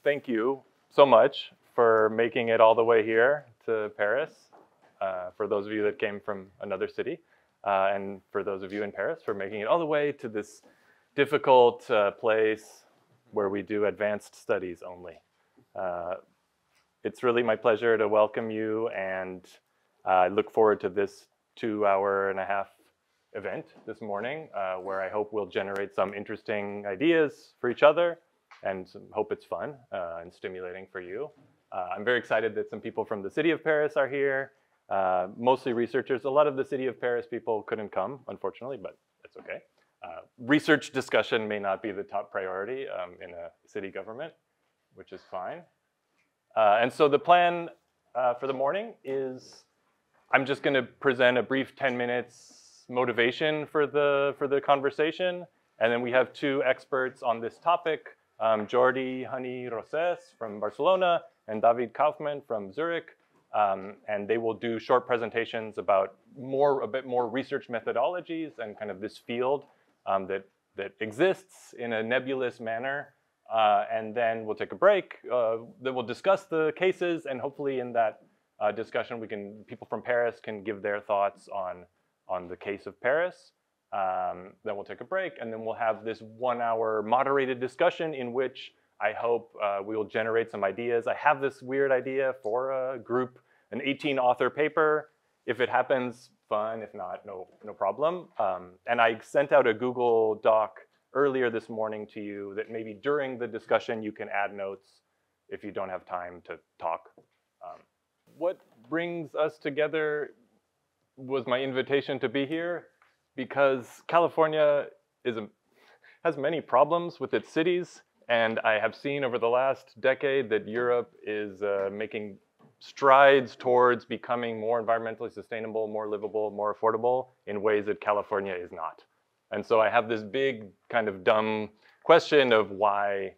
thank you so much for making it all the way here to Paris, for those of you that came from another city, and for those of you in Paris for making it all the way to this difficult place where we do advanced studies only. It's really my pleasure to welcome you, and I look forward to this 2.5-hour event this morning, where I hope we'll generate some interesting ideas for each other, and hope it's fun and stimulating for you. I'm very excited that some people from the city of Paris are here, mostly researchers. A lot of the city of Paris people couldn't come, unfortunately, but that's okay. Research discussion may not be the top priority in a city government, which is fine. And so the plan for the morning is I'm just going to present a brief 10 minutes motivation for the conversation. And then we have two experts on this topic, Jordi Honey-Rosés from Barcelona and David Kaufmann from Zurich. And they will do short presentations about a bit more research methodologies and kind of this field that exists in a nebulous manner. And then we'll take a break. Then we'll discuss the cases, and hopefully in that discussion, people from Paris can give their thoughts on the case of Paris. Then we'll take a break, and then we'll have this 1-hour moderated discussion in which I hope we will generate some ideas. I have this weird idea for a group, an 18-author paper. If it happens, fun. If not, no problem. And I sent out a Google Doc earlier this morning to you that maybe during the discussion you can add notes if you don't have time to talk. What brings us together was my invitation to be here, because California has many problems with its cities, and I have seen over the last decade that Europe is making strides towards becoming more environmentally sustainable, more livable, more affordable in ways that California is not. And so I have this big kind of dumb question of why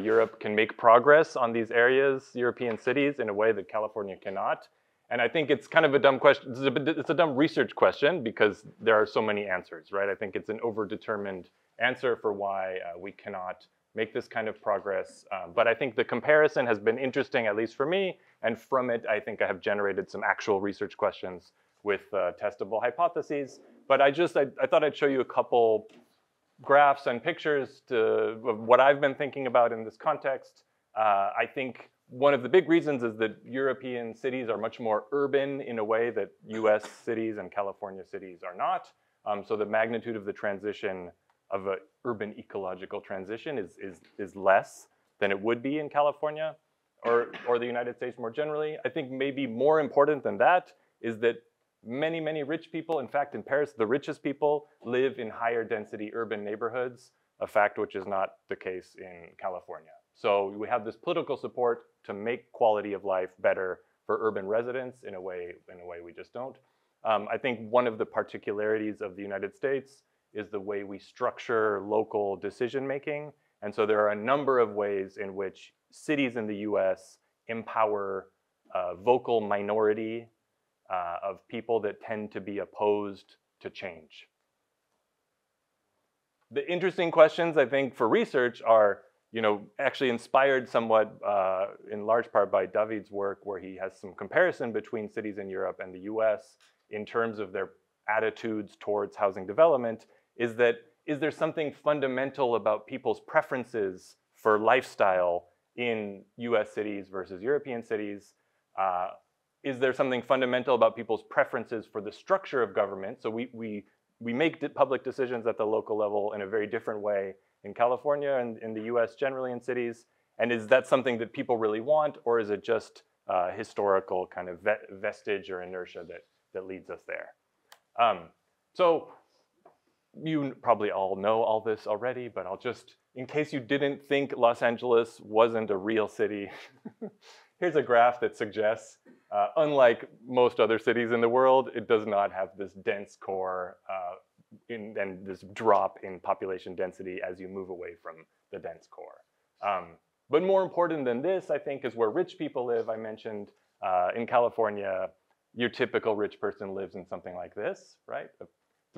Europe can make progress on these areas, European cities, in a way that California cannot. And I think it's kind of a dumb question. It's a dumb research question because there are so many answers, right? I think it's an overdetermined answer for why we cannot make this kind of progress. But I think the comparison has been interesting, at least for me. And from it, I think I have generated some actual research questions with testable hypotheses. But I thought I'd show you a couple graphs and pictures of what I've been thinking about in this context. I think one of the big reasons is that European cities are much more urban in a way that US cities and California cities are not. So the magnitude of the transition of an urban ecological transition is less than it would be in California or the United States more generally. I think maybe more important than that is that many rich people, in fact, in Paris, the richest people live in higher density urban neighborhoods, a fact which is not the case in California. So we have this political support to make quality of life better for urban residents in a way we just don't. I think one of the particularities of the United States is the way we structure local decision making. And so there are a number of ways in which cities in the US empower a vocal minority of people that tend to be opposed to change. The interesting questions, I think, for research are, actually inspired somewhat in large part by David's work, where he has some comparison between cities in Europe and the US in terms of their attitudes towards housing development, is there something fundamental about people's preferences for lifestyle in US cities versus European cities? Is there something fundamental about people's preferences for the structure of government? So we make public decisions at the local level in a very different way in California and in the US generally in cities. And is that something that people really want, or is it just historical kind of vestige or inertia that leads us there? So you probably all know all this already, but I'll just, in case you didn't think Los Angeles wasn't a real city, here's a graph that suggests, unlike most other cities in the world, it does not have this dense core and this drop in population density as you move away from the dense core. But more important than this, I think, is where rich people live. I mentioned in California, your typical rich person lives in something like this, right? A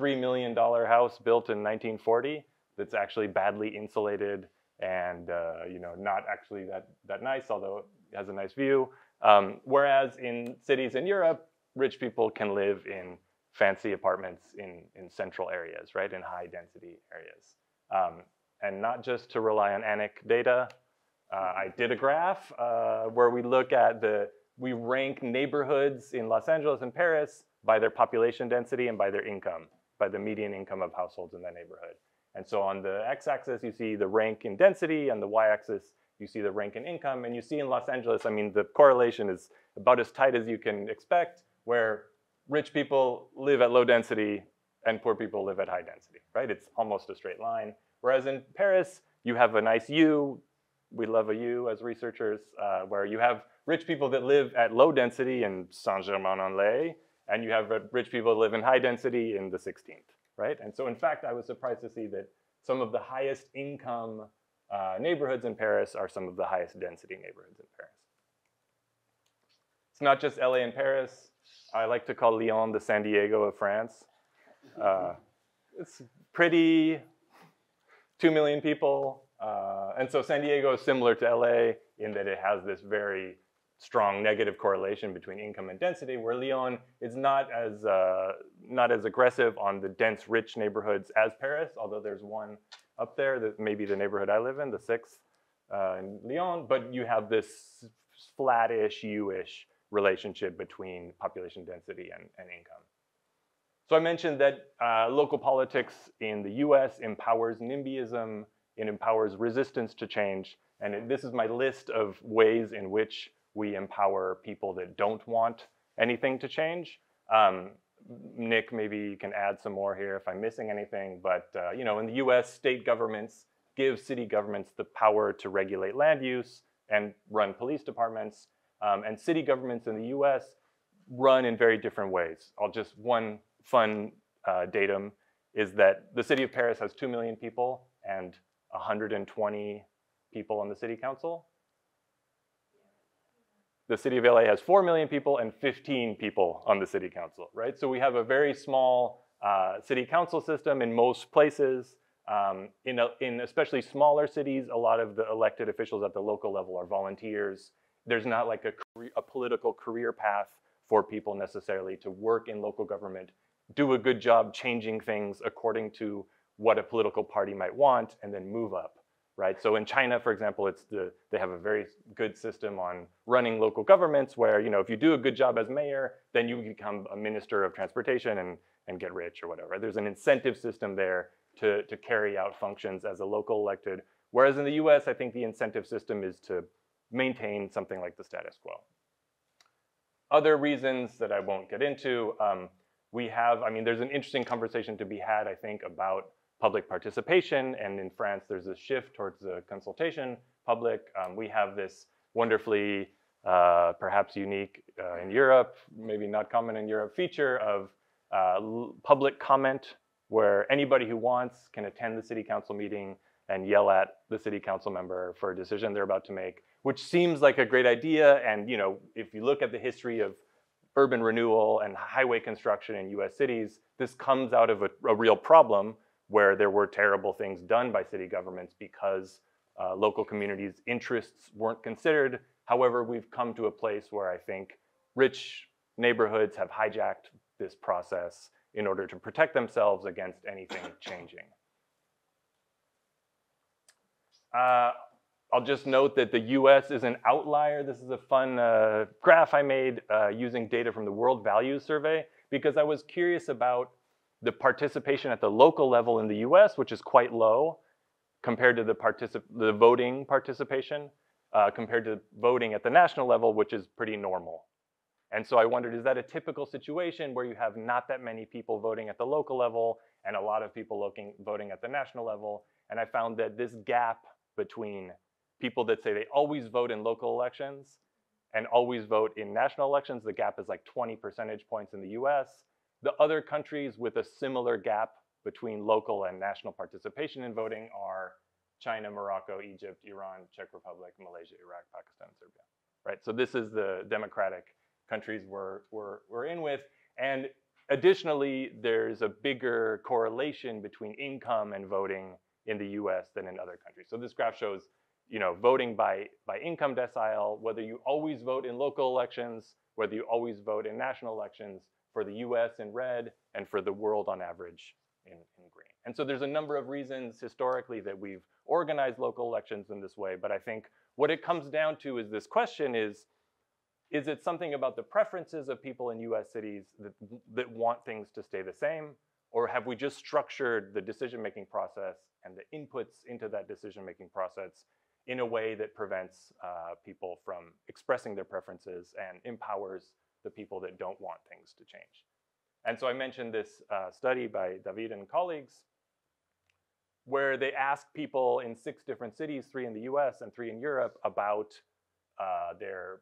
$3 million house built in 1940 that's actually badly insulated and you know, not actually that nice, although it has a nice view. Whereas in cities in Europe, rich people can live in fancy apartments in central areas, right, in high density areas. And not just to rely on ANIC data. I did a graph where we look at we rank neighborhoods in Los Angeles and Paris by their population density and by their income, by the median income of households in that neighborhood. And so on the x-axis, you see the rank in density, and the y-axis, you see the rank in income. And you see in Los Angeles, I mean, the correlation is about as tight as you can expect, where rich people live at low density and poor people live at high density, right? It's almost a straight line. Whereas in Paris, you have a nice U. We love a U as researchers, where you have rich people that live at low density in Saint-Germain-en-Laye, and you have rich people that live in high density in the 16th, right? And so in fact, I was surprised to see that some of the highest income neighborhoods in Paris are some of the highest density neighborhoods in Paris. It's not just LA and Paris. I like to call Lyon the San Diego of France. It's pretty, 2 million people. And so San Diego is similar to LA in that it has this very strong negative correlation between income and density, where Lyon is not as aggressive on the dense, rich neighborhoods as Paris, although there's one up there that maybe the neighborhood I live in, the 6th in Lyon, but you have this flattish, U-ish relationship between population density and income. So I mentioned that local politics in the US empowers NIMBYism, it empowers resistance to change, and this is my list of ways in which we empower people that don't want anything to change. Nick, maybe you can add some more here if I'm missing anything, but you know, in the US, state governments give city governments the power to regulate land use and run police departments, and city governments in the US run in very different ways. One fun datum is that the city of Paris has 2 million people and 120 people on the city council. The city of LA has 4 million people and 15 people on the city council, right? So we have a very small city council system in most places. In especially smaller cities, a lot of the elected officials at the local level are volunteers. There's not like a political career path for people necessarily to work in local government, do a good job changing things according to what a political party might want, and then move up. Right? So in China, for example, they have a very good system on running local governments where, you know, if you do a good job as mayor, then you become a minister of transportation and get rich or whatever. There's an incentive system there to carry out functions as a local elected. Whereas in the US, I think the incentive system is to maintain something like the status quo. Other reasons that I won't get into, there's an interesting conversation to be had, I think, about public participation, and in France there's a shift towards the consultation public. We have this wonderfully, perhaps unique in Europe, maybe not common in Europe, feature of public comment, where anybody who wants can attend the city council meeting and yell at the city council member for a decision they're about to make, which seems like a great idea. And you know, if you look at the history of urban renewal and highway construction in US cities, this comes out of a real problem where there were terrible things done by city governments because local communities' interests weren't considered. However, we've come to a place where I think rich neighborhoods have hijacked this process in order to protect themselves against anything changing. I'll just note that the US is an outlier. This is a fun graph I made using data from the World Values Survey, because I was curious about the participation at the local level in the US, which is quite low, compared to the voting participation, compared to voting at the national level, which is pretty normal. And so I wondered, is that a typical situation where you have not that many people voting at the local level and a lot of people voting at the national level? And I found that this gap between people that say they always vote in local elections and always vote in national elections, the gap is like 20 percentage points in the US. The other countries with a similar gap between local and national participation in voting are China, Morocco, Egypt, Iran, Czech Republic, Malaysia, Iraq, Pakistan, Serbia. Right? So this is the democratic countries we're in with. And additionally, there's a bigger correlation between income and voting in the US than in other countries. So this graph shows, voting by income decile, whether you always vote in local elections, whether you always vote in national elections, for the US in red, and for the world on average in green. And so there's a number of reasons historically that we've organized local elections in this way, but I think what it comes down to is this question is it something about the preferences of people in US cities that want things to stay the same? Or have we just structured the decision-making process and the inputs into that decision-making process in a way that prevents people from expressing their preferences and empowers the people that don't want things to change? And so I mentioned this study by David and colleagues, where they asked people in 6 different cities, 3 in the US and 3 in Europe, about their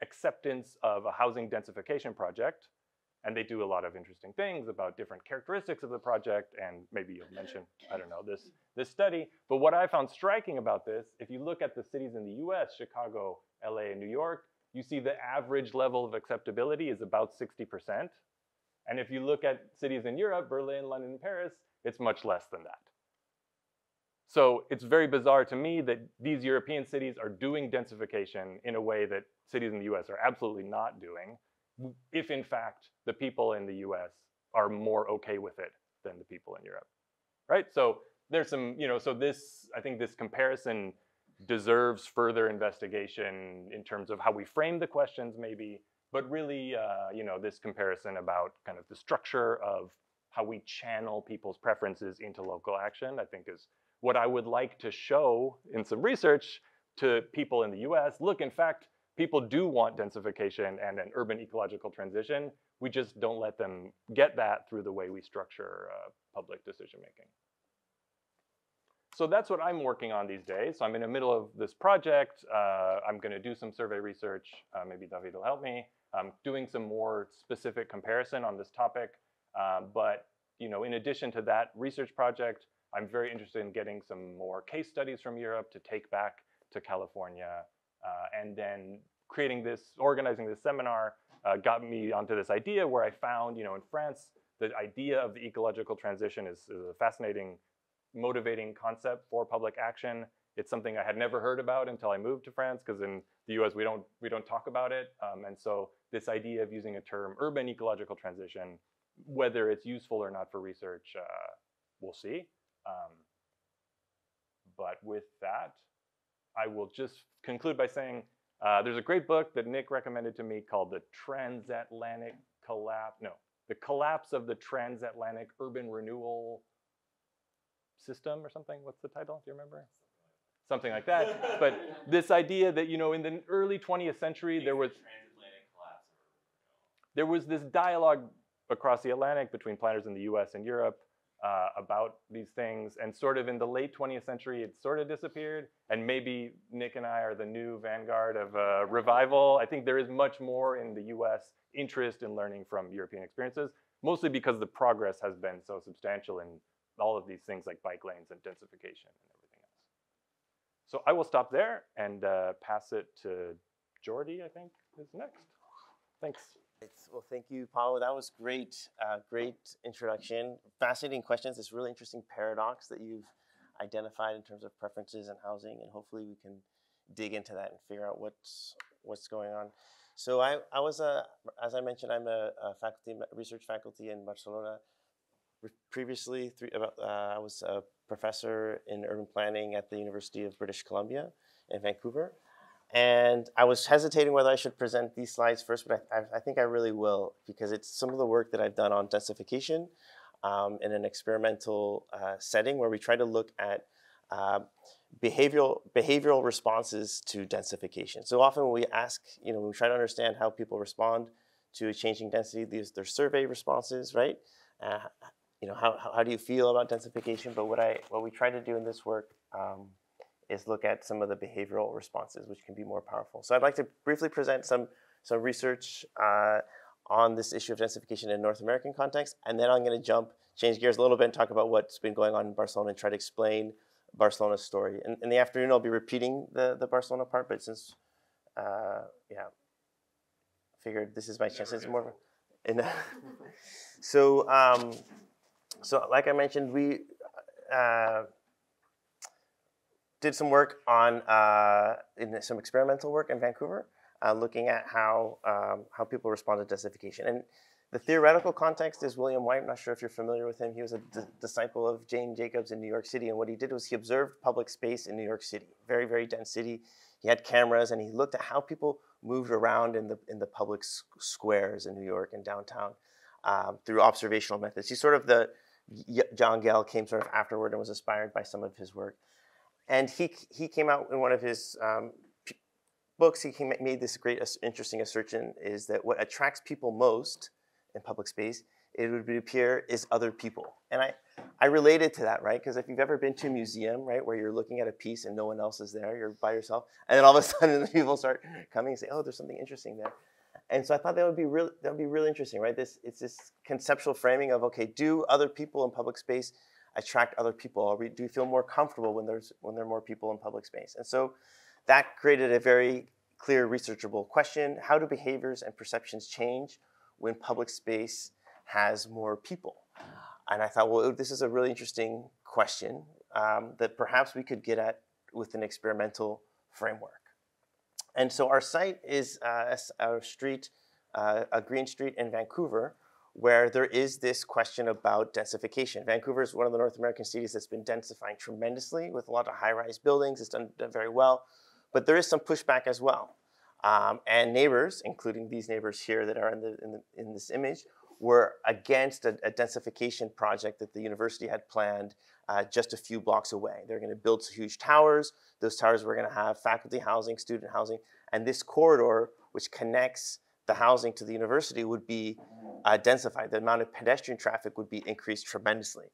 acceptance of a housing densification project. And they do a lot of interesting things about different characteristics of the project, and maybe you'll mention, I don't know, this study. But what I found striking about this, if you look at the cities in the US, Chicago, LA, and New York, you see the average level of acceptability is about 60%. And if you look at cities in Europe, Berlin, London, and Paris, it's much less than that. So it's very bizarre to me that these European cities are doing densification in a way that cities in the US are absolutely not doing, if in fact the people in the US are more okay with it than the people in Europe, right? So there's some, so this, I think this comparison deserves further investigation in terms of how we frame the questions maybe, but really, this comparison about kind of the structure of how we channel people's preferences into local action, I think is what I would like to show in some research to people in the US. Look, in fact, people do want densification and an urban ecological transition. We just don't let them get that through the way we structure public decision-making. So that's what I'm working on these days. So I'm in the middle of this project. I'm gonna do some survey research. Maybe David will help me. I'm doing some more specific comparison on this topic. But in addition to that research project, I'm very interested in getting some more case studies from Europe to take back to California. And then organizing this seminar got me onto this idea where I found, in France, the idea of the ecological transition is a fascinating, motivating concept for public action. It's something I had never heard about until I moved to France, because in the US we don't talk about it. And so this idea of using a term urban ecological transition, whether it's useful or not for research, we'll see. But with that, I will just conclude by saying there's a great book that Nick recommended to me called The Collapse of the Transatlantic Urban Renewal System or something. What's the title? Do you remember? Something like that. But this idea that, in the early 20th century, there was this dialogue across the Atlantic between planners in the US and Europe about these things, and sort of in the late 20th century, it sort of disappeared, and maybe Nick and I are the new vanguard of revival. I think there is much more in the US interest in learning from European experiences, mostly because the progress has been so substantial in all of these things like bike lanes and densification and everything else. So I will stop there and pass it to Jordi, I think, is next. Thanks. Well, thank you, Paavo. That was great, great introduction. Fascinating questions. This really interesting paradox that you've identified in terms of preferences and housing, and hopefully we can dig into that and figure out what's going on. So I was as I mentioned, I'm a research faculty in Barcelona. Previously, I was a professor in urban planning at the University of British Columbia in Vancouver. And I was hesitating whether I should present these slides first, but I think I really will, because it's some of the work that I've done on densification in an experimental setting where we try to look at behavioral responses to densification. So often when we ask, when we try to understand how people respond to a changing density, they're survey responses, right? How do you feel about densification? But what we try to do in this work is look at some of the behavioral responses, which can be more powerful. So I'd like to briefly present some research on this issue of densification in North American context, and then I'm going to change gears a little bit and talk about what's been going on in Barcelona and try to explain Barcelona's story. In the afternoon, I'll be repeating the Barcelona part, but since, figured this is my chance. It's more of a, so like I mentioned, did some work on some experimental work in Vancouver, looking at how people respond to densification. And the theoretical context is William White. I'm not sure if you're familiar with him. He was a disciple of Jane Jacobs in New York City. And what he did was he observed public space in New York City, very, very dense city. He had cameras and he looked at how people moved around in the public squares in New York and downtown through observational methods. He's sort of John Gell came sort of afterward and was inspired by some of his work. And he came out in one of his books, he made this great, interesting assertion, is that what attracts people most in public space, it would appear, is other people. And I related to that, right? Because if you've ever been to a museum, right, where you're looking at a piece and no one else is there, you're by yourself, and then all of a sudden the people start coming and say, oh, there's something interesting there. And so I thought that would be really interesting, right? It's this conceptual framing of, okay, do other people in public space attract other people? Or do we feel more comfortable when there are more people in public space? And so that created a very clear researchable question. How do behaviors and perceptions change when public space has more people? And I thought, well, this is a really interesting question that perhaps we could get at with an experimental framework. And so our site is a green street in Vancouver, where there is this question about densification. Vancouver is one of the North American cities that's been densifying tremendously with a lot of high-rise buildings. It's done very well, but there is some pushback as well. And neighbors, including these neighbors here that are in this image, were against a densification project that the university had planned just a few blocks away. They're going to build huge towers. Those towers were going to have faculty housing, student housing, and this corridor, which connects the housing to the university, would be densified. The amount of pedestrian traffic would be increased tremendously.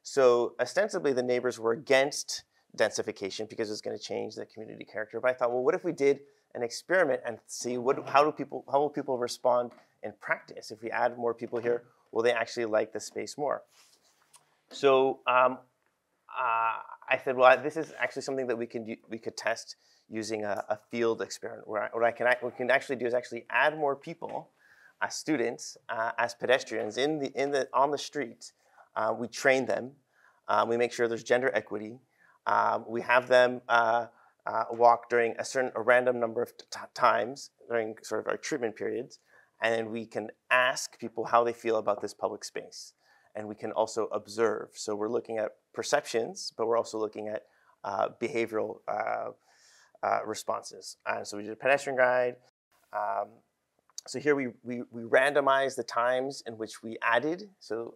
So ostensibly, the neighbors were against densification because it's going to change the community character. But I thought, well, what if we did an experiment and see how will people respond in practice? If we add more people here, will they actually like the space more? So I said, well, this is actually something that we could test using a field experiment. What we can actually do is actually add more people as students, as pedestrians on the street. We train them. We make sure there's gender equity. We have them walk during a random number of times during sort of our treatment periods, and then we can ask people how they feel about this public space. And we can also observe. So we're looking at perceptions, but we're also looking at behavioral responses. So we did a pedestrian guide. So here we randomized the times in which we added. So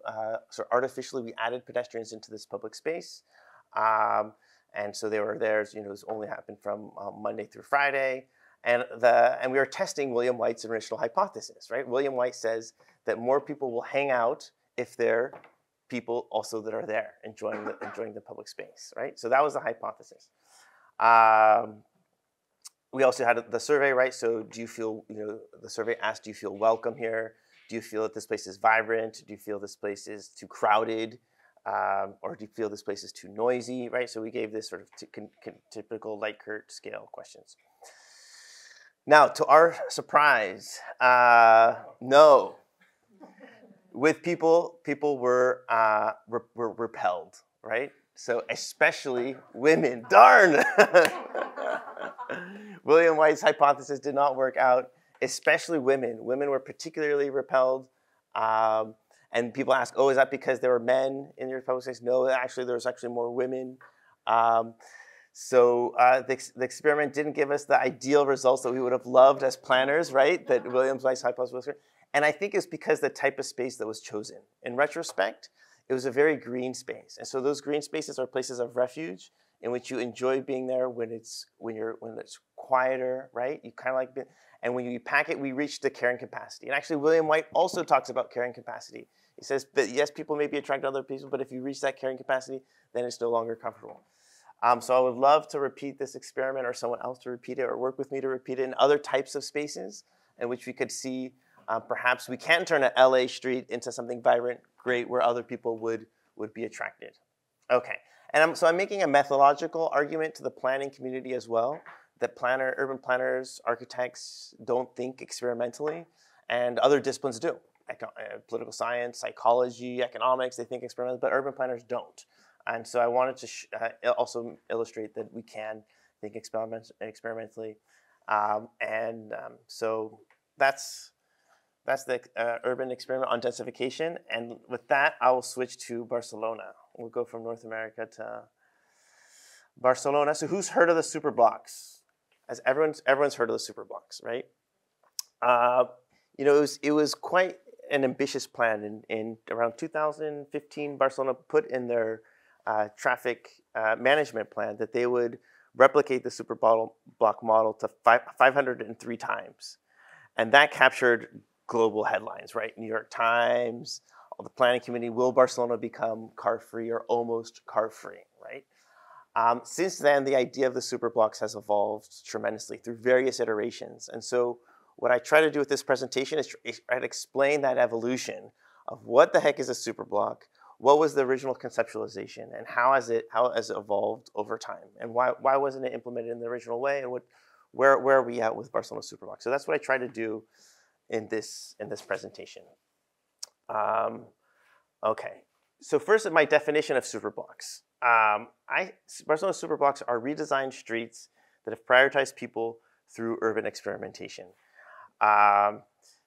artificially we added pedestrians into this public space. And so they were there, it only happened from Monday through Friday. And we were testing William White's original hypothesis, right? William White says that more people will hang out if they're people also that are there enjoying the public space, right? So that was the hypothesis. We also had the survey, right? So do you feel, the survey asked, do you feel welcome here? Do you feel that this place is vibrant? Do you feel this place is too crowded? Or do you feel this place is too noisy, right? So we gave this sort of typical Likert scale questions. Now, to our surprise, no. With people were repelled, right? So especially women, darn! William White's hypothesis did not work out, especially women. Women were particularly repelled. And people ask, oh, is that because there were men in your public space? No, actually, there was actually more women. So the experiment didn't give us the ideal results that we would have loved as planners, right? That William White's hypothesis was. And I think it's because the type of space that was chosen. In retrospect, it was a very green space. And so those green spaces are places of refuge in which you enjoy being there when it's quieter, right? You kind of like being, and when you pack it, we reach the carrying capacity. And actually, William White also talks about carrying capacity. He says that yes, people may be attracted to other people, but if you reach that carrying capacity, then it's no longer comfortable. So I would love to repeat this experiment, or someone else to repeat it, or work with me to repeat it in other types of spaces in which we could see perhaps we can turn a LA street into something vibrant, great, where other people would be attracted. Okay, and so I'm making a methodological argument to the planning community as well, that urban planners, architects don't think experimentally, and other disciplines do. Political science, psychology, economics, they think experimentally, but urban planners don't. And so I wanted to also illustrate that we can think experimentally. So that's the urban experiment on densification. And with that, I will switch to Barcelona. We'll go from North America to Barcelona. So who's heard of the superblocks? As everyone's heard of the superblocks, right? It was quite an ambitious plan. In around 2015, Barcelona put in their traffic management plan that they would replicate the superblock model to 503 times. And that captured global headlines, right? New York Times, all the planning committee, will Barcelona become car-free or almost car-free, right? Since then, the idea of the superblocks has evolved tremendously through various iterations. And so what I try to do with this presentation is try to explain that evolution of what the heck is a superblock, what was the original conceptualization, and how has it evolved over time, and why wasn't it implemented in the original way, and where are we at with Barcelona superblocks? So that's what I try to do in this presentation. Okay, so first, my definition of superblocks. Barcelona superblocks are redesigned streets that have prioritized people through urban experimentation.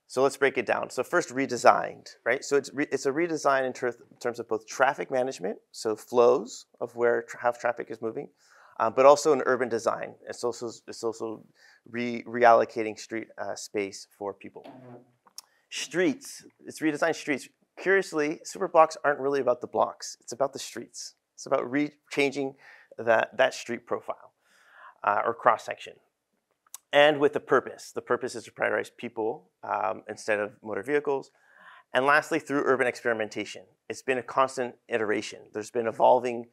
So let's break it down. So first, redesigned, right? So it's a redesign in terms of both traffic management, so flows of how traffic is moving, but also an urban design. It's also reallocating street space for people. Streets, it's redesigned streets. Curiously, superblocks aren't really about the blocks. It's about the streets. It's about changing that street profile or cross section. And with a purpose. The purpose is to prioritize people instead of motor vehicles. And lastly, through urban experimentation. It's been a constant iteration. There's been evolving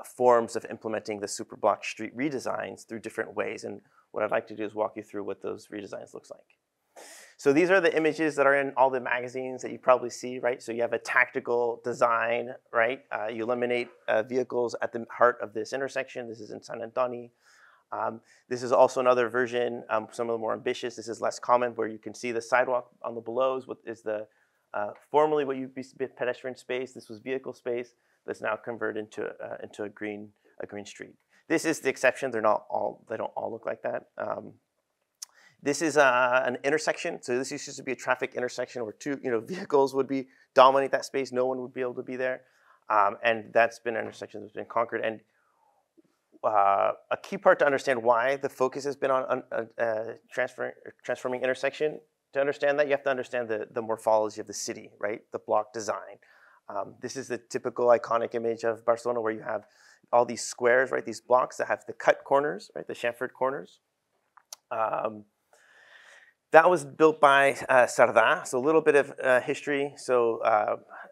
forms of implementing the superblock street redesigns through different ways. And what I'd like to do is walk you through what those redesigns looks like. So these are the images that are in all the magazines that you probably see, right? So you have a tactical design, right? You eliminate vehicles at the heart of this intersection. This is in San Antoni. This is also another version, some of the more ambitious. This is less common, where you can see the sidewalk on the below is the formerly what used to be pedestrian space. This was vehicle space that's now converted into a green street. This is the exception. They don't all look like that. This is an intersection. So this used to be a traffic intersection where vehicles would dominate that space. No one would be able to be there, and that's been an intersection that's been conquered. And a key part to understand why the focus has been on transforming intersection. To understand that, you have to understand the morphology of the city, right? The block design. This is the typical iconic image of Barcelona, where you have all these squares, right? These blocks that have the cut corners, right? The chamfered corners. That was built by Cerdà. So a little bit of history. So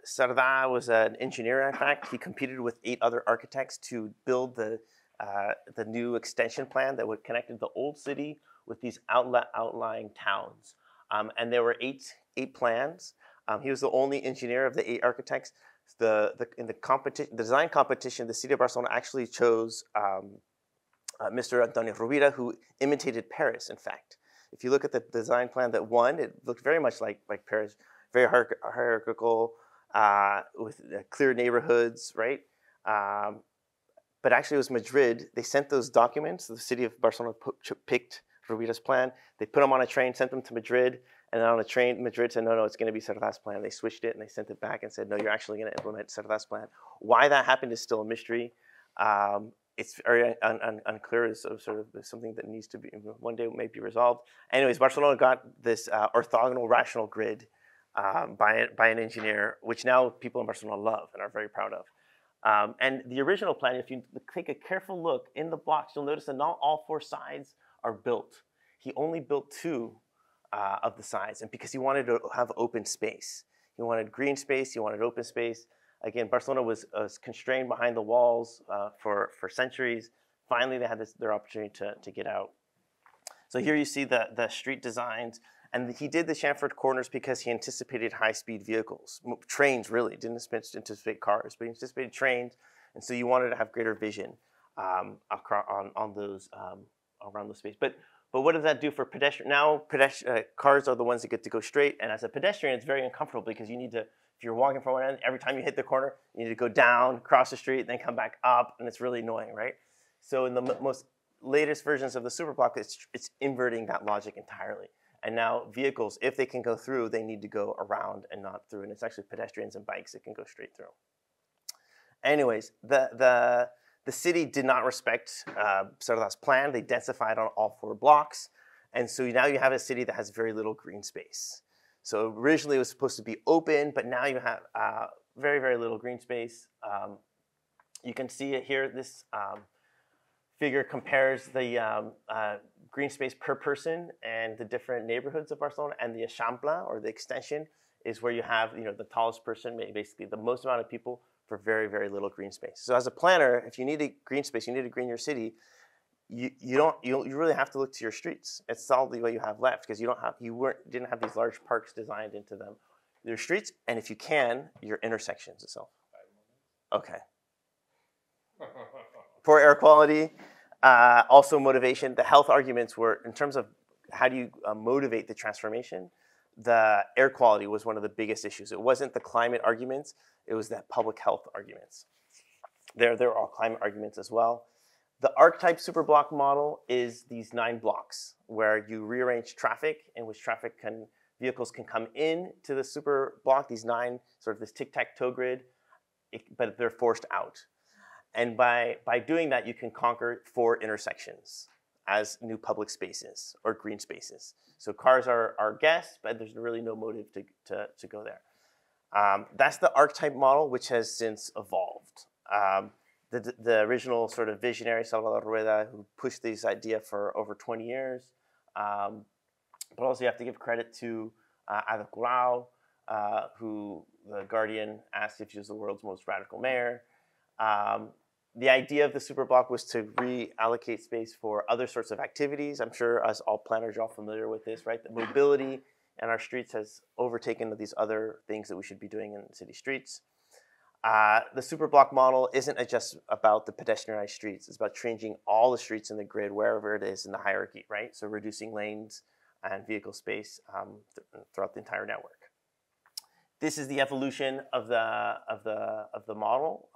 Cerdà was an engineer, in fact. He competed with 8 other architects to build the new extension plan that would connect the old city with these outlying towns. And there were eight plans. He was the only engineer of the 8 architects. In the design competition, the city of Barcelona actually chose Mr. Antonio Rovira, who imitated Paris, in fact. If you look at the design plan that won, it looked very much like Paris, very hierarchical, with clear neighborhoods, right? But actually it was Madrid. They sent those documents. The city of Barcelona picked Rovira's plan. They put them on a train, sent them to Madrid, and then on a train, Madrid said, no, it's going to be Cerdà's plan. They switched it and they sent it back and said, no, you're actually going to implement Cerdà's plan. Why that happened is still a mystery. It's very unclear. It's sort of something that needs to be, one day may be resolved. Anyways, Barcelona got this orthogonal rational grid by an engineer, which now people in Barcelona love and are very proud of. And the original plan, if you take a careful look in the blocks, you'll notice that not all 4 sides are built. He only built 2 of the sides, and because he wanted to have open space. He wanted green space, he wanted open space. Again, Barcelona was constrained behind the walls for centuries. Finally, they had their opportunity to get out. So here you see the street designs. And he did the chamfered corners because he anticipated high-speed vehicles. Trains, really. Didn't anticipate cars, but he anticipated trains. And so you wanted to have greater vision on those, around the space. But But what does that do for pedestrian? Now cars are the ones that get to go straight, and as a pedestrian, it's very uncomfortable because you need to, if you're walking from one end, every time you hit the corner, you need to go down, cross the street, then come back up, and it's really annoying, right? So in the most latest versions of the superblock, it's inverting that logic entirely. And now vehicles, if they can go through, they need to go around and not through, and it's actually pedestrians and bikes that can go straight through. Anyways, the city did not respect Céline's plan. They densified on all 4 blocks. And so now you have a city that has very little green space. So originally it was supposed to be open, but now you have very, very little green space. You can see it here. This figure compares the green space per person and the different neighborhoods of Barcelona, and the Eixample, or the extension, is where you have the tallest person, basically the most amount of people for very, very little green space. So as a planner, if you need a green space, you need to green your city, you really have to look to your streets. It's all the way you have left, because you didn't have these large parks designed into them. Your streets, and if you can, your intersections itself. Okay. Poor air quality, also motivation. The health arguments were, in terms of how do you motivate the transformation, the air quality was one of the biggest issues. It wasn't the climate arguments, it was the public health arguments. There are all climate arguments as well. The archetype superblock model is these 9 blocks where you rearrange traffic, in which vehicles can come in to the superblock, these 9, sort of this tic-tac-toe grid, but they're forced out. And by doing that, you can conquer 4 intersections as new public spaces or green spaces. So cars are guests, but there's really no motive to go there. That's the archetype model, which has since evolved. The original sort of visionary, Salvador Rueda, who pushed this idea for over 20 years. But also you have to give credit to Ada Colau, who The Guardian asked if he was the world's most radical mayor. The idea of the superblock was to reallocate space for other sorts of activities. I'm sure us all planners are all familiar with this, right? The mobility in our streets has overtaken these other things that we should be doing in city streets. The superblock model isn't just about the pedestrianized streets. It's about changing all the streets in the grid wherever it is in the hierarchy, right? So reducing lanes and vehicle space throughout the entire network. This is the evolution of the model.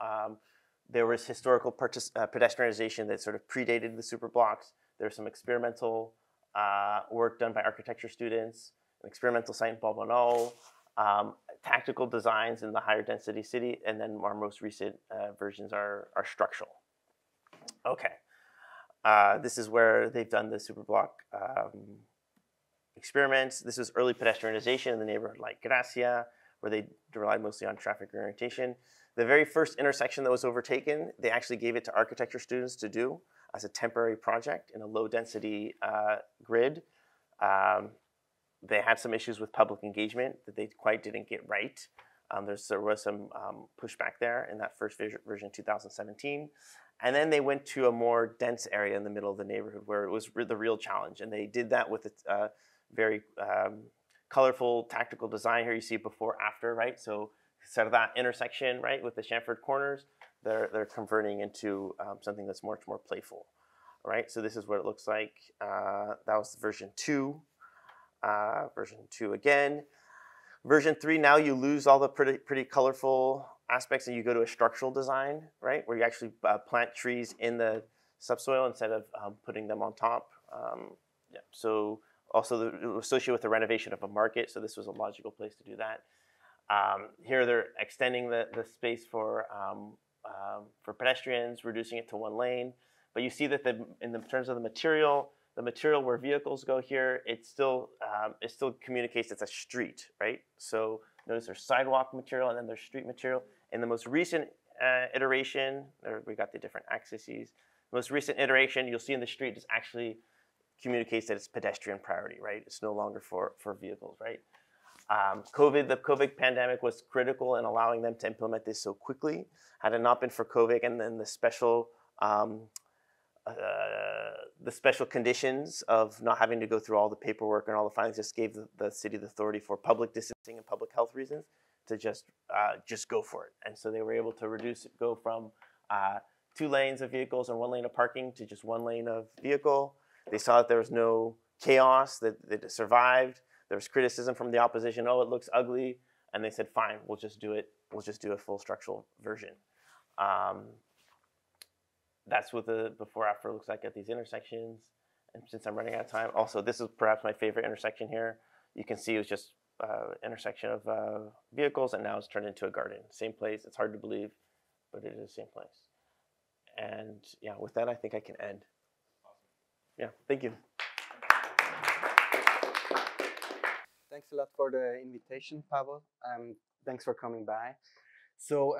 There was historical pedestrianization that sort of predated the superblocks. There's some experimental work done by architecture students, an experimental site in Balbonneau, tactical designs in the higher density city, and then our most recent versions are structural. Okay, this is where they've done the superblock experiments. This is early pedestrianization in the neighborhood like Gracia, where they relied mostly on traffic orientation. The very first intersection that was overtaken, they actually gave it to architecture students to do as a temporary project in a low density grid. They had some issues with public engagement that they quite didn't get right. There was some pushback there in that first version, 2017. And then they went to a more dense area in the middle of the neighborhood where it was the real challenge. And they did that with a very colorful tactical design. Here you see before, after, right? So instead of that intersection, right, with the chamfered corners, they're converting into something that's much more playful, right? So this is what it looks like. That was version 2. Version 2 again. Version 3, now you lose all the pretty colorful aspects and you go to a structural design, right? Where you actually plant trees in the subsoil instead of putting them on top. Yeah. So also associated with the renovation of a market, so this was a logical place to do that. Here they're extending the space for pedestrians, reducing it to 1 lane. But you see that in terms of the material where vehicles go here, it still communicates it's a street, right? So notice there's sidewalk material and then there's street material. In the most recent iteration, we got the different axes. The most recent iteration, you'll see in the street, is actually communicates that it's pedestrian priority, right? It's no longer for vehicles, right? The COVID pandemic was critical in allowing them to implement this so quickly. Had it not been for COVID and then the special conditions of not having to go through all the paperwork and all the filings, just gave the city the authority for public distancing and public health reasons to just go for it. And so they were able to go from 2 lanes of vehicles and 1 lane of parking to just 1 lane of vehicle. They saw that there was no chaos, that it survived. There was criticism from the opposition, oh, it looks ugly. And they said, fine, we'll just do it. We'll just do a full structural version. That's what the before-after looks like at these intersections. And since I'm running out of time, also, this is perhaps my favorite intersection here. You can see it was just intersection of vehicles, and now it's turned into a garden. Same place. It's hard to believe, but it is the same place. And yeah, with that, I think I can end. Yeah, thank you. Thanks a lot for the invitation, Paavo. Thanks for coming by. So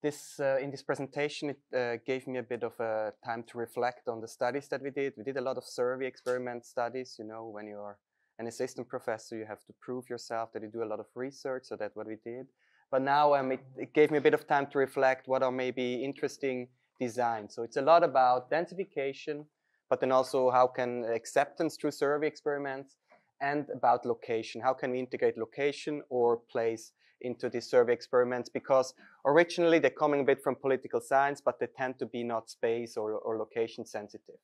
in this presentation, it gave me a bit of time to reflect on the studies that we did. We did a lot of survey experiment studies. You know, when you're an assistant professor, you have to prove yourself that you do a lot of research, so that's what we did. But now it gave me a bit of time to reflect what are maybe interesting designs. So it's a lot about densification, but then also how can acceptance through survey experiments, and about location. How can we integrate location or place into these survey experiments? Because originally they're coming a bit from political science, but they tend to be not space or location sensitive.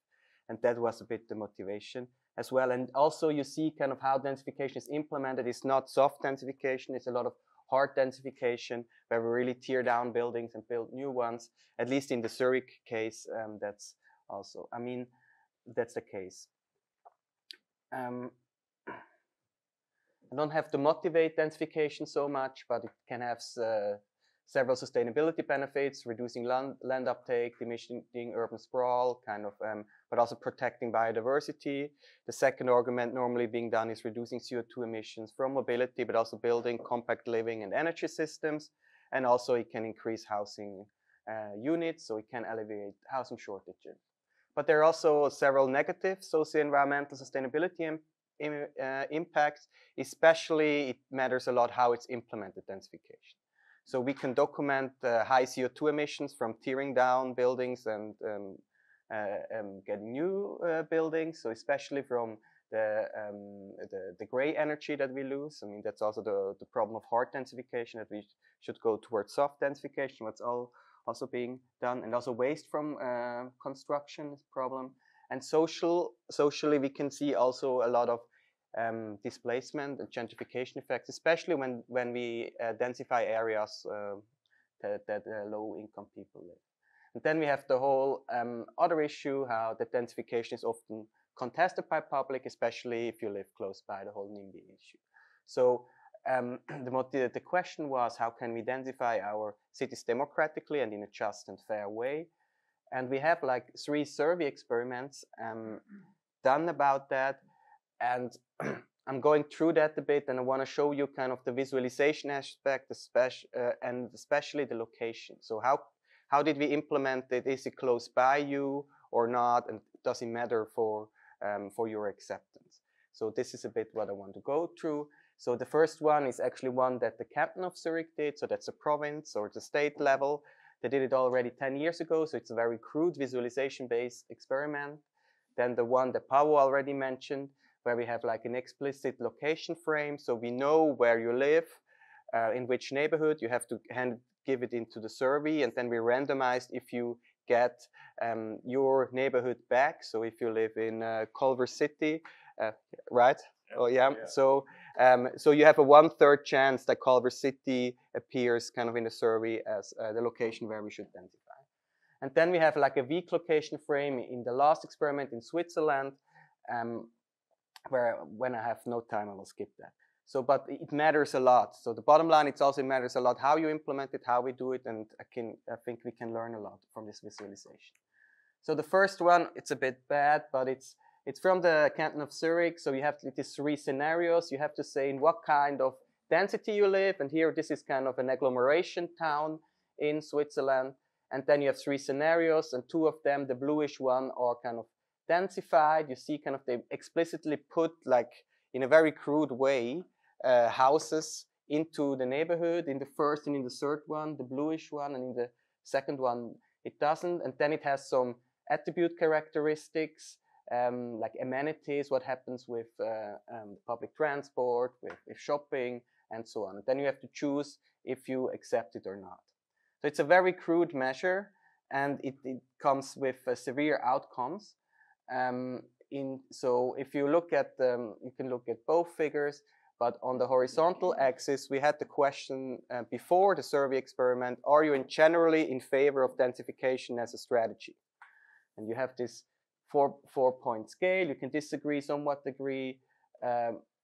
And that was a bit the motivation as well. And also you see kind of how densification is implemented. It's not soft densification, it's a lot of hard densification where we really tear down buildings and build new ones. At least in the Zurich case, that's also, I mean, that's the case. I don't have to motivate densification so much, but it can have several sustainability benefits, reducing land uptake, diminishing urban sprawl, kind of, but also protecting biodiversity. The second argument normally being done is reducing CO2 emissions from mobility, but also building compact living and energy systems. And also it can increase housing units, so it can alleviate housing shortages. But there are also several negative socio-environmental sustainability impacts. Especially it matters a lot how it's implemented, densification. So we can document high CO2 emissions from tearing down buildings and getting new buildings. So especially from the gray energy that we lose. I mean, that's also the problem of hard densification, that we should go towards soft densification. What's also being done, and also waste from construction is a problem. And socially, we can see also a lot of displacement and gentrification effects, especially when we densify areas that low-income people live. And then we have the whole other issue, how the densification is often contested by public, especially if you live close by, the whole NIMBY issue. So the question was, how can we densify our cities democratically and in a just and fair way? And we have like 3 survey experiments done about that. And I'm going through that a bit, and I want to show you kind of the visualization aspect, and especially the location. So how did we implement it? Is it close by you or not? And does it matter for your acceptance? So this is a bit what I want to go through. So the first one is actually one that the canton of Zurich did. So that's a province or the state level. They did it already 10 years ago. So it's a very crude visualization-based experiment. Then the one that Paavo already mentioned, where we have like an explicit location frame. So we know where you live, in which neighborhood. You have to give it into the survey, and then we randomized if you get your neighborhood back. So if you live in Culver City, right? Yeah. Oh yeah. Yeah. So you have a 1/3 chance that Culver City appears kind of in the survey as the location where we should densify. And then we have like a weak location frame in the last experiment in Switzerland, where when I have no time, I will skip that. So, but it matters a lot. So the bottom line, it also matters a lot how you implement it, how we do it, and I think we can learn a lot from this visualization. So the first one, it's a bit bad, but it's from the canton of Zurich. So you have these 3 scenarios. You have to say in what kind of density you live, and here this is kind of an agglomeration town in Switzerland. And then you have 3 scenarios, and 2 of them, the bluish one, are kind of densified. You see kind of they explicitly put, like in a very crude way, houses into the neighborhood in the first and in the third one, the bluish one, and in the second one it doesn't. And then it has some attribute characteristics, like amenities, what happens with public transport, with shopping, and so on. And then you have to choose if you accept it or not. So it's a very crude measure, and it comes with severe outcomes. So if you look at you can look at both figures, but on the horizontal axis, we had the question before the survey experiment: are you generally in favor of densification as a strategy? And you have this four-point scale. You can disagree, somewhat agree,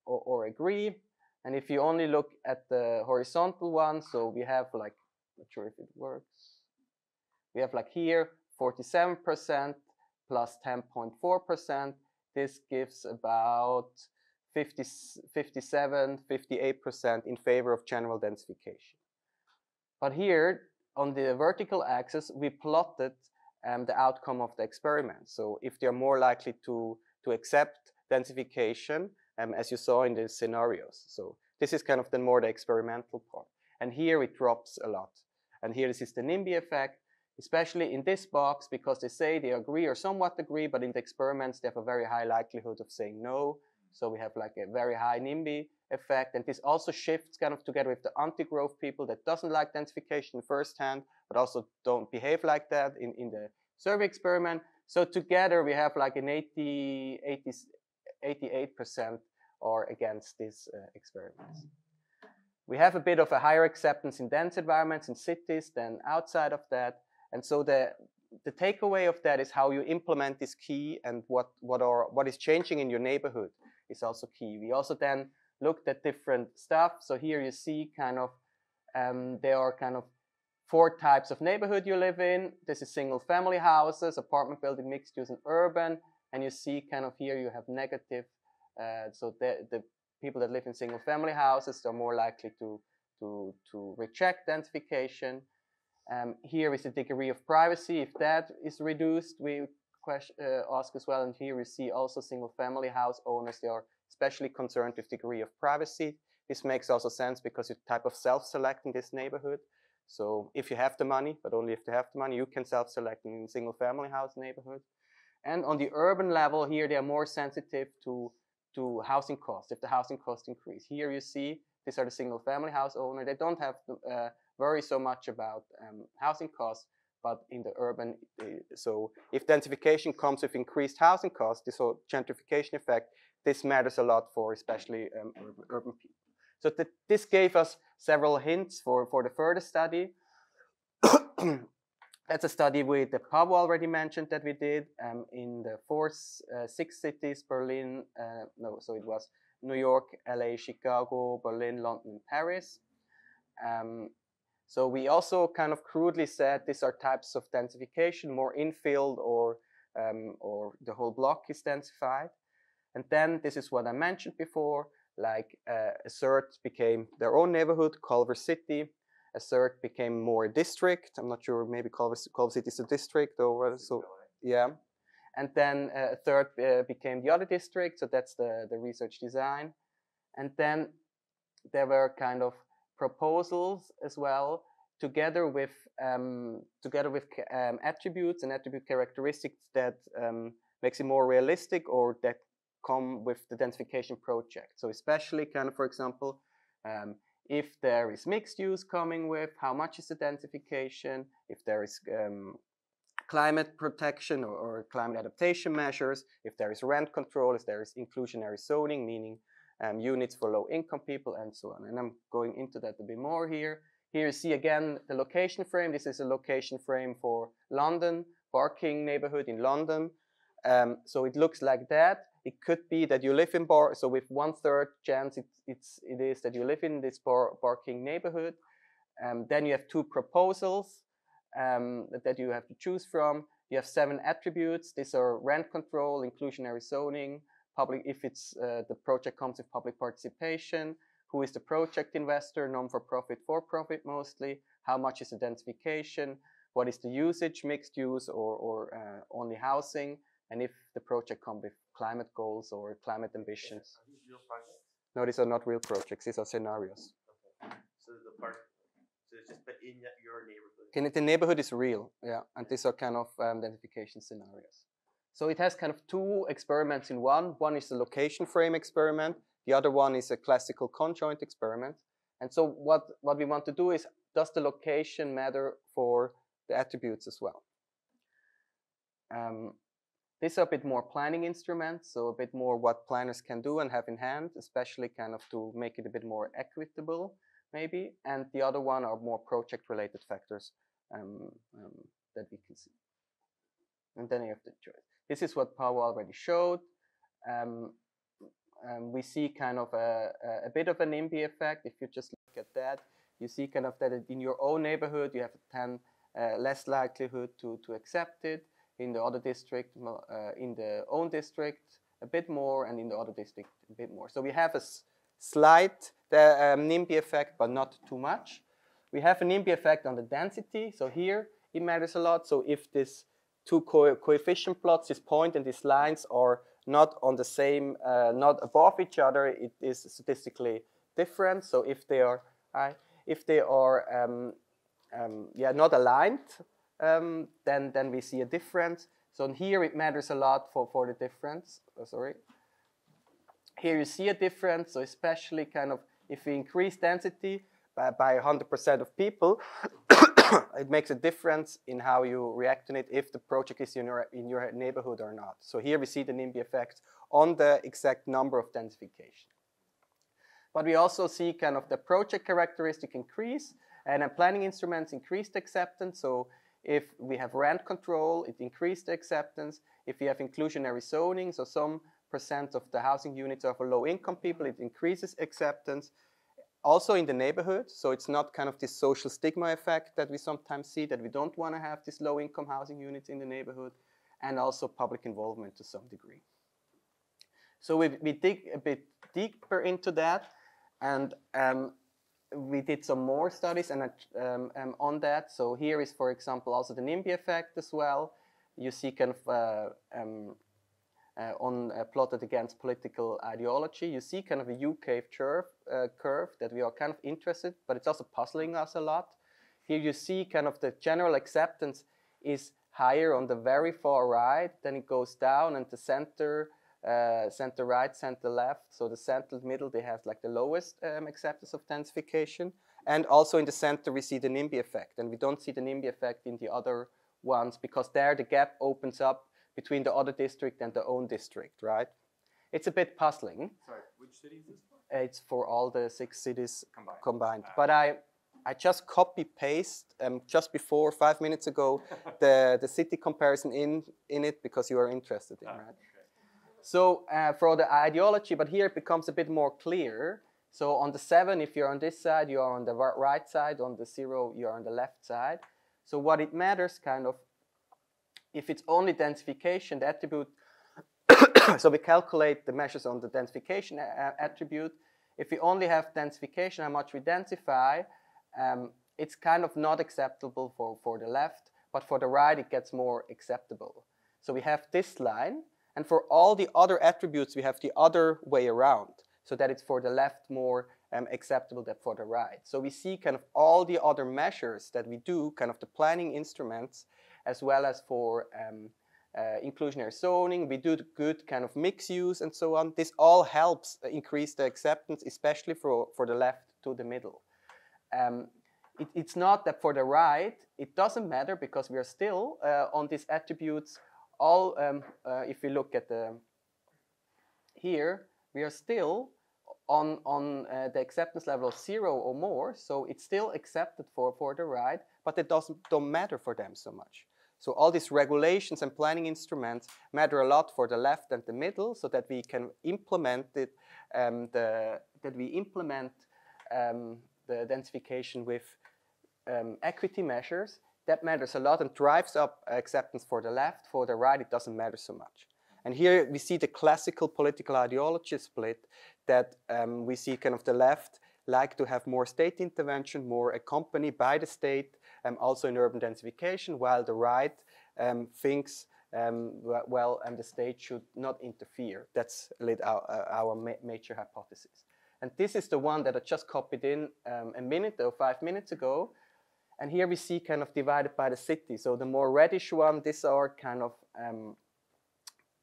or agree. And if you only look at the horizontal one, so we have like, not sure if it works. We have like here 47% plus 10.4%. This gives about 57, 58% in favor of general densification. But here on the vertical axis, we plotted the outcome of the experiment. So if they're more likely to accept densification, as you saw in the scenarios. So this is kind of the more the experimental part. And here it drops a lot. And here this is the NIMBY effect, especially in this box, because they say they agree or somewhat agree, but in the experiments, they have a very high likelihood of saying no. So we have like a very high NIMBY effect. And this also shifts kind of together with the anti-growth people that doesn't like densification firsthand, but also don't behave like that in the survey experiment. So together we have like an 88% are against these experiments. We have a bit of a higher acceptance in dense environments in cities than outside of that. And so the takeaway of that is how you implement is key, and what is changing in your neighborhood is also key. We also then looked at different stuff. So here you see kind of, there are kind of 4 types of neighborhood you live in. This is single family houses, apartment building, mixed use and urban. And you see kind of here you have negative. So the people that live in single family houses are more likely to reject densification. Here is the degree of privacy. If that is reduced, we ask as well. And here we see also single family house owners, they are especially concerned with degree of privacy. This makes also sense because you type of self-select in this neighborhood. So if you have the money, but only if you have the money, you can self-select in single family house neighborhood. And on the urban level here, they are more sensitive to housing costs, if the housing costs increase. Here you see, these are the single family house owner. They don't have to worry so much about housing costs, but in the urban, so if densification comes with increased housing costs, this whole gentrification effect, this matters a lot for especially urban people. So this gave us several hints for the further study. That's a study with the Paavo already mentioned that we did in the 6 cities, Berlin, so it was New York, LA, Chicago, Berlin, London, and Paris. So we also kind of crudely said these are types of densification, more infill or the whole block is densified. And then this is what I mentioned before, like a third became their own neighborhood, Culver City. A third became more a district. I'm not sure, maybe Culver City is a district or so, yeah. And then a third became the other district, so that's the research design. And then there were kind of proposals as well, together with attributes and attribute characteristics that makes it more realistic or that come with the densification project. So especially kind of, for example, if there is mixed use coming with, how much is the densification? If there is climate protection or climate adaptation measures, if there is rent control, if there is inclusionary zoning, meaning units for low income people and so on. And I'm going into that a bit more here. Here you see again the location frame. This is a location frame for London, Barking neighborhood in London. So it looks like that. It could be that you live in so with 1/3 chance it is that you live in this Barking neighborhood. Then you have 2 proposals that you have to choose from. You have 7 attributes. These are rent control, inclusionary zoning, public, if it's the project comes with public participation, who is the project investor, non-for-profit, for-profit mostly, how much is the densification, what is the usage, mixed use or only housing, and if the project comes with climate goals or climate ambitions. Are these real projects? No, these are not real projects. These are scenarios. Okay. So it's just but in your neighborhood. The neighborhood is real, yeah, and these are kind of identification scenarios. So it has kind of 2 experiments in one. One is the location frame experiment. The other one is a classical conjoint experiment. And so what we want to do is, does the location matter for the attributes as well? These are a bit more planning instruments, so a bit more what planners can do and have in hand, especially kind of to make it a bit more equitable, maybe. And the other one are more project-related factors that we can see. And then you have the choice. This is what Paavo already showed. We see kind of a bit of an NIMBY effect. If you just look at that, you see kind of that in your own neighborhood, you have 10 less likelihood to accept it. In the other district, in the own district, a bit more, and in the other district, a bit more. So we have a slight NIMBY effect, but not too much. We have a NIMBY effect on the density. So here it matters a lot. So if these two coefficient plots, this point and these lines are not on the same, not above each other, it is statistically different. So if they are, not aligned, then we see a difference. So here it matters a lot for the difference. Oh, sorry. Here you see a difference. So especially kind of if we increase density by 100% of people, it makes a difference in how you react on it if the project is in your neighborhood or not. So here we see the NIMBY effect on the exact number of densification. But we also see kind of the project characteristic increase, and planning instruments increase the acceptance. So if we have rent control, it increases the acceptance. If we have inclusionary zoning, so some % of the housing units are for low-income people, it increases acceptance. Also in the neighborhood, so it's not kind of this social stigma effect that we sometimes see, that we don't want to have these low-income housing units in the neighborhood, and also public involvement to some degree. So we dig a bit deeper into that, and we did some more studies on that. So here is, for example, also the NIMBY effect as well. You see kind of plotted against political ideology, you see kind of a U-shaped curve that we are kind of interested, but it's also puzzling us a lot. Here you see kind of the general acceptance is higher on the very far right, then it goes down, and the center right, center left, so the center middle, they have like the lowest acceptance of densification. And also in the center we see the NIMBY effect, and we don't see the NIMBY effect in the other ones, because there the gap opens up between the other district and the own district, right? It's a bit puzzling. Sorry, which city is this for? It's for all the 6 cities combined. But I just copy-paste just before 5 minutes ago the city comparison in it, because you are interested in, right? Okay. So for the ideology, but here it becomes a bit more clear. So on the 7, if you're on this side, you are on the right side. On the 0, you're on the left side. So what it matters kind of, if it's only densification, the attribute, so we calculate the measures on the densification attribute. If we only have densification, how much we densify, it's kind of not acceptable for the left, but for the right it gets more acceptable. So we have this line, and for all the other attributes we have the other way around, so that it's for the left more acceptable than for the right. So we see kind of all the other measures that we do, kind of the planning instruments, as well as for inclusionary zoning. We do the good kind of mixed use and so on. This all helps increase the acceptance, especially for the left to the middle. It's not that for the right, it doesn't matter, because we are still on these attributes. All, if we look at here, we are still on the acceptance level of 0 or more. So it's still accepted for the right, but it don't matter for them so much. So all these regulations and planning instruments matter a lot for the left and the middle, so that we can implement it, the densification with equity measures. That matters a lot and drives up acceptance for the left. For the right, it doesn't matter so much. And here we see the classical political ideology split, that we see kind of the left like to have more state intervention, more accompanied by the state, also in urban densification, while the right thinks, the state should not interfere. That's our major hypothesis. And this is the one that I just copied in a minute or 5 minutes ago. And here we see kind of divided by the city. So the more reddish one, these are kind of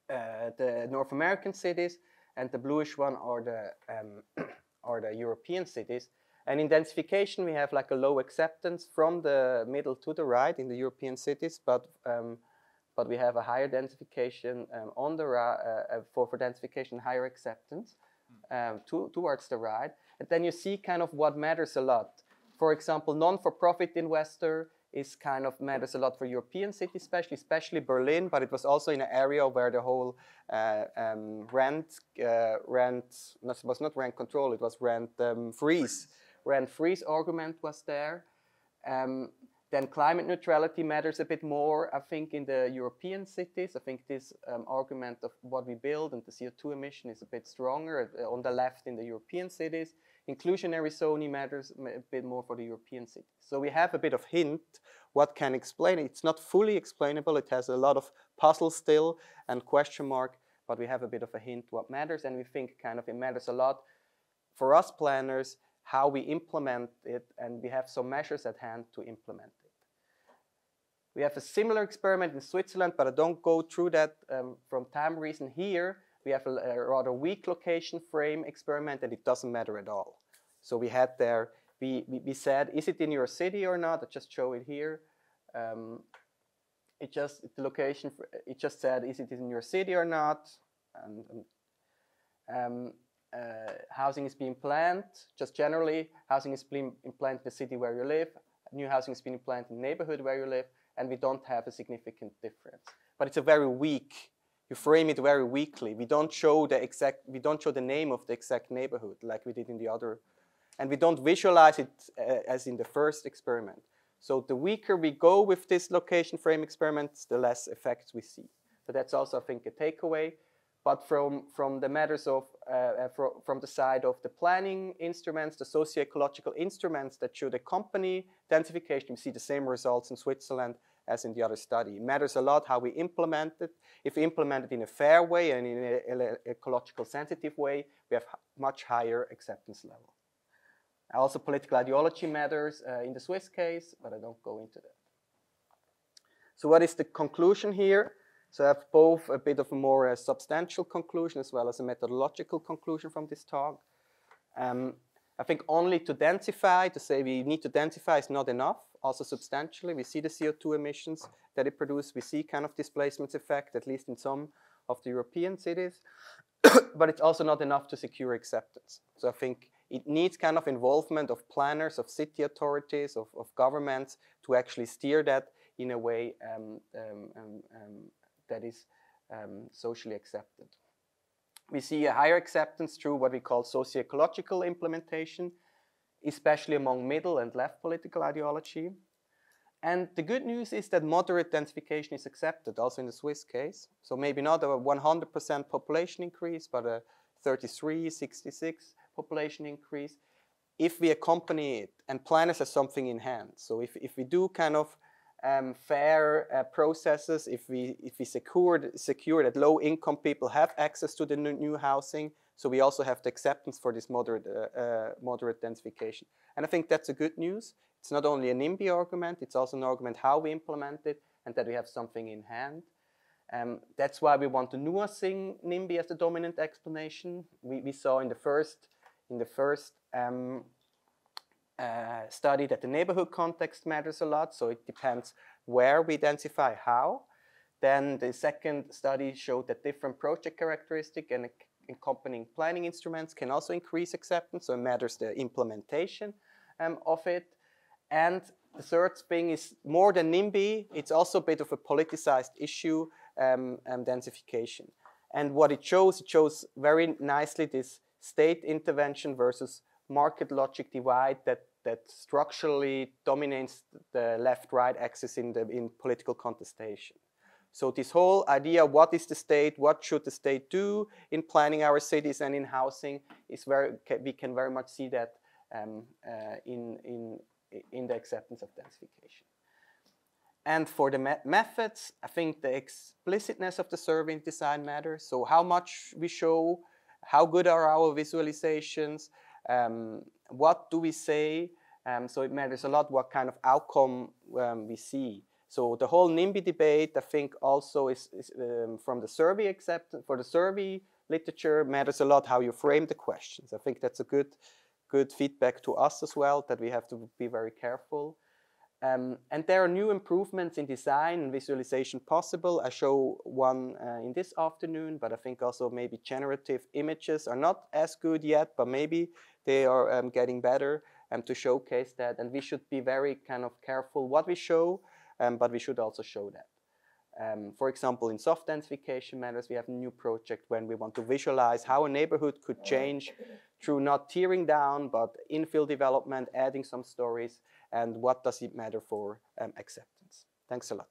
the North American cities, and the bluish one are the European cities. And in densification, we have like a low acceptance from the middle to the right in the European cities, but but we have a higher densification on the for densification, higher acceptance towards the right. And then you see kind of what matters a lot. For example, non-for-profit investor is kind of matters a lot for European cities, especially Berlin, but it was also in an area where the whole rent was not rent control, it was rent freeze argument was there. Then climate neutrality matters a bit more, I think, in the European cities. I think this argument of what we build and the CO2 emission is a bit stronger on the left in the European cities. Inclusionary zoning matters a bit more for the European cities. So we have a bit of hint what can explain it. It's not fully explainable. It has a lot of puzzle still and question mark, but we have a bit of a hint what matters, and we think kind of it matters a lot for us planners how we implement it, and we have some measures at hand to implement it. We have a similar experiment in Switzerland, but I don't go through that from time reason here. We have a rather weak location frame experiment, and it doesn't matter at all. So we had there, we said, is it in your city or not? I just show it here. It just said, is it in your city or not? And housing is being planned, just generally, housing is being planned in the city where you live, new housing is being planned in the neighborhood where you live, and we don't have a significant difference. But it's a very weak, you frame it very weakly. We don't show the name of the exact neighborhood like we did in the other, and we don't visualize it as in the first experiment. So the weaker we go with this location frame experiments, the less effects we see. So that's also, I think, a takeaway. But from the matters of, from the side of the planning instruments, the socio-ecological instruments that should accompany densification, we see the same results in Switzerland as in the other study. It matters a lot how we implement it. If we implement it in a fair way and in an ecological sensitive way, we have much higher acceptance level. Also, political ideology matters in the Swiss case, but I don't go into that. So what is the conclusion here? So I have both a bit of a more substantial conclusion as well as a methodological conclusion from this talk. I think only to densify, to say we need to densify is not enough. Also substantially, we see the CO2 emissions that it produces. We see kind of displacement effect, at least in some of the European cities. But it's also not enough to secure acceptance. So I think it needs kind of involvement of planners, of city authorities, of governments to actually steer that in a way that is socially accepted. We see a higher acceptance through what we call socio-ecological implementation, especially among middle and left political ideology. And the good news is that moderate densification is accepted, also in the Swiss case. So maybe not a 100% population increase, but a 33, 66 population increase, if we accompany it, and planners have something in hand. So if we do kind of fair processes, if we secure that low-income people have access to the new housing, so we also have the acceptance for this moderate densification. And I think that's a good news. It's not only a NIMBY argument, it's also an argument how we implement it and that we have something in hand. That's why we want to nuancing NIMBY as the dominant explanation. We saw in the first study that the neighborhood context matters a lot, so it depends where we densify how. Then the second study showed that different project characteristics and accompanying planning instruments can also increase acceptance, so it matters the implementation of it. And the third thing is more than NIMBY, it's also a bit of a politicized issue, densification. And what it shows very nicely this state intervention versus market logic divide that structurally dominates the left-right axis in political contestation. So this whole idea, what is the state, what should the state do in planning our cities and in housing, is we can very much see that in the acceptance of densification. And for the methods, I think the explicitness of the survey design matters. So how much we show, how good are our visualizations, what do we say? So it matters a lot what kind of outcome we see. So the whole NIMBY debate, I think, also is from the survey acceptance, for the survey literature, matters a lot how you frame the questions. I think that's a good feedback to us as well, that we have to be very careful. And there are new improvements in design and visualization possible. I show one in this afternoon, but I think also maybe generative images are not as good yet, but maybe they are getting better to showcase that. And we should be very kind of careful what we show, but we should also show that. For example, in soft densification matters, we have a new project when we want to visualize how a neighborhood could change through not tearing down, but infill development, adding some stories, and what does it matter for acceptance. Thanks a lot.